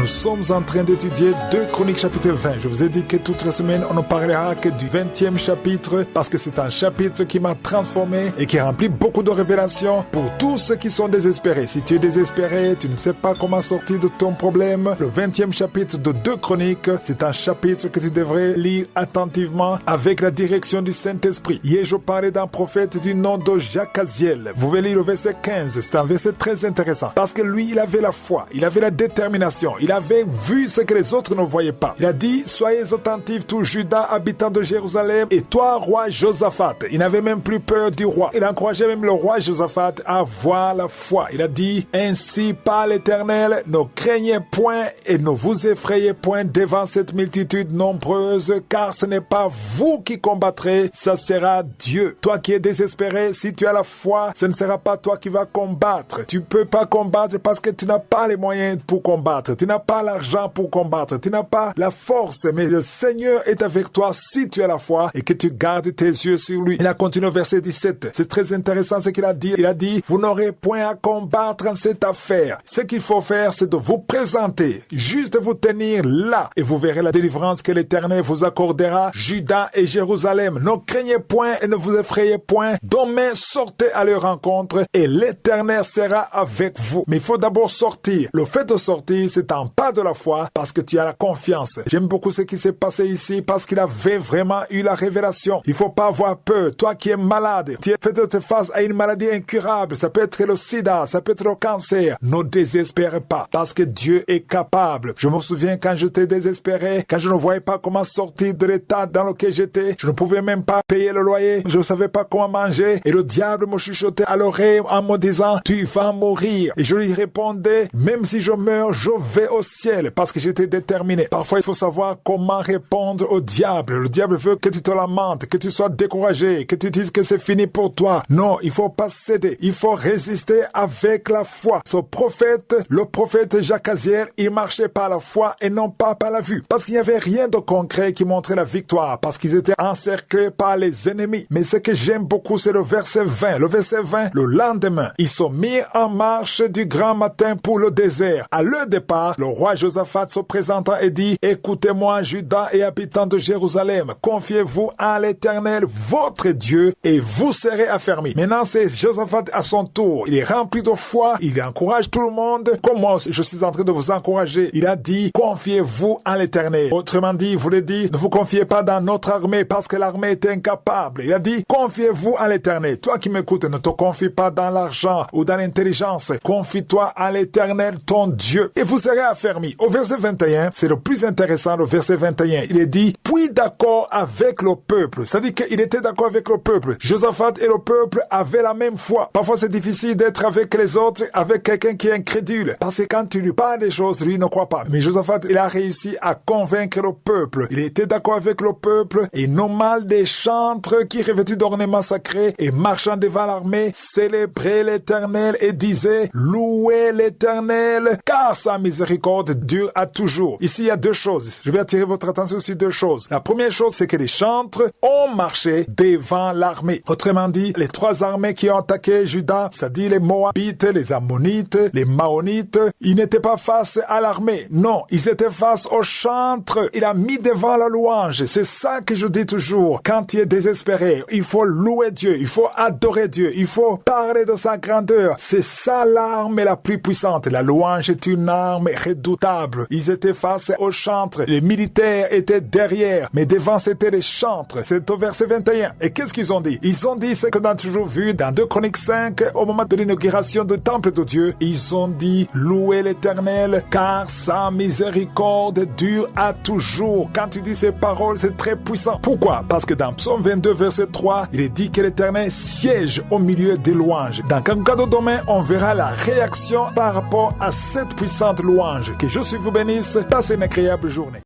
sommes en train d'étudier 2 Chroniques chapitre 20. Je vous ai dit que toute la semaine, on ne parlera que du 20e chapitre parce que c'est un chapitre qui m'a transformé et qui remplit beaucoup de révélations pour tous ceux qui sont désespérés. Si tu es désespéré, tu ne sais pas comment sortir de ton problème, le 20e chapitre de 2 Chroniques, c'est un chapitre que tu devrais lire attentivement avec la direction du Saint-Esprit. Hier, je parlais d'un prophète du nom de Jacaziel. Vous pouvez lire le verset 15. C'est un verset très intéressant parce que lui, il avait la foi, il avait la détermination, il avait vu ce que les autres ne voyaient pas. Il a dit, soyez attentifs tous Judas, habitants de Jérusalem, et toi, roi Josaphat. Il n'avait même plus peur du roi. Il encourageait même le roi Josaphat à avoir la foi. Il a dit, ainsi par l'Éternel, ne craignez point et ne vous effrayez point devant cette multitude nombreuse, car ce n'est pas vous qui combattrez, ça sera Dieu. Toi qui es désespéré, si tu as la foi, ce ne sera pas toi qui vas combattre. Tu peux pas combattre parce que tu n'as pas les moyens pour combattre. Tu n'as pas l'argent pour combattre. Tu n'as pas la force. Mais le Seigneur est avec toi si tu as la foi et que tu gardes tes yeux sur lui. Il a continué au verset 17. C'est très intéressant ce qu'il a dit. Il a dit, vous n'aurez point à combattre en cette affaire. Ce qu'il faut faire, c'est de vous présenter, juste de vous tenir là et vous verrez la délivrance que l'Éternel vous accordera, Juda et Jérusalem. Ne craignez point et ne vous effrayez point. Demain, sortez à leur rencontre et l'Éternel sera avec vous. Mais il faut d'abord sortir. Le fait de sortir, c'est un pas de la foi parce que tu as la confiance. J'aime beaucoup ce qui s'est passé ici parce qu'il avait vraiment eu la révélation. Il faut pas avoir peur. Toi qui es malade, tu es peut-être face à une maladie incurable. Ça peut être le sida, ça peut être le cancer. Ne désespère pas parce que Dieu est capable. Je me souviens quand j'étais désespéré, quand je ne voyais pas comment sortir de l'état dans lequel j'étais. Je ne pouvais même pas payer le loyer. Je ne savais pas comment manger. Et le diable me chuchotait à l'oreille en me disant, tu vas mourir. Et je lui répondais, même si je meurs, je vais au ciel parce que j'étais déterminé. Parfois, il faut savoir comment répondre au diable. Le diable veut que tu te lamentes, que tu sois découragé, que tu dises que c'est fini pour toi. Non, il faut pas céder. Il faut résister avec la foi. Ce prophète, le prophète Jacaziel, il marchait par la foi et non pas par la vue. Parce qu'il n'y avait rien de concret qui montrait la victoire. Parce qu'ils étaient encerclés par les ennemis. Mais ce que j'aime beaucoup, c'est le verset 20. Le verset 20, le lendemain, ils sont mis en marche du grand matin pour le désert. À leur départ, le roi Josaphat se présenta et dit, écoutez-moi, Judas et habitants de Jérusalem, confiez-vous à l'Éternel, votre Dieu, et vous serez affermis. Maintenant, c'est Josaphat à son tour. Il est rempli de foi, il encourage tout le monde, comme moi, je suis en train de vous encourager. Il a dit, confiez-vous à l'Éternel. Autrement dit, il voulait dire, ne vous confiez pas dans notre armée parce que l'armée est incapable. Il a dit, confiez-vous à l'Éternel. Toi qui m'écoutes, ne te confie pas dans l'argent ou dans l'intelligence. Confie-toi à l'Éternel, ton Dieu, et vous serez affermis. Au verset 21, c'est le plus intéressant, le verset 21. Il est dit, puis d'accord avec le peuple. C'est-à-dire qu'il était d'accord avec le peuple. Josaphat et le peuple avaient la même foi. Parfois, c'est difficile d'être avec les autres, avec quelqu'un qui est incrédule. Parce que quand tu lui parles des choses, lui ne croit pas. Mais Josaphat, il a réussi à convaincre le peuple. Il était d'accord avec le peuple et nommal des chantres qui revêtus d'ornements sacrés et marchant devant l'armée, célébraient l'Éternel et disaient, louez l'Éternel, car sa miséricorde dure à toujours. Ici, il y a 2 choses. Je vais attirer votre attention sur 2 choses. La première chose, c'est que les chantres ont marché devant l'armée. Autrement dit, les 3 armées qui ont attaqué Juda, c'est-à-dire les Moabites, les Ammonites, les Maonites, ils n'étaient pas face à l'armée. Non, ils étaient face aux chantres. Il a mis devant la louange. C'est ça que je dis toujours. Quand tu es désespéré, il faut louer Dieu, il faut adorer Dieu, il faut parler de sa grandeur. C'est ça l'arme la plus puissante. La louange est une arme redoutable. Ils étaient face aux chantres. Les militaires étaient derrière, mais devant c'était les chantres. C'est au verset 21. Et qu'est-ce qu'ils ont dit? Ils ont dit ce qu'on a toujours vu dans 2 Chroniques 5 au moment de l'inauguration du temple de Dieu. Ils ont dit, louez l'Éternel, car sa miséricorde dure à toujours. Quand tu dis ces paroles, c'est très puissant. Pourquoi? Parce que dans Psaume 22, verset 3, il est dit que l'Éternel siège au milieu des louanges. Dans Cadeau demain, on verra la réaction par rapport à cette puissante louange. Que je vous bénisse. Passez une agréable journée.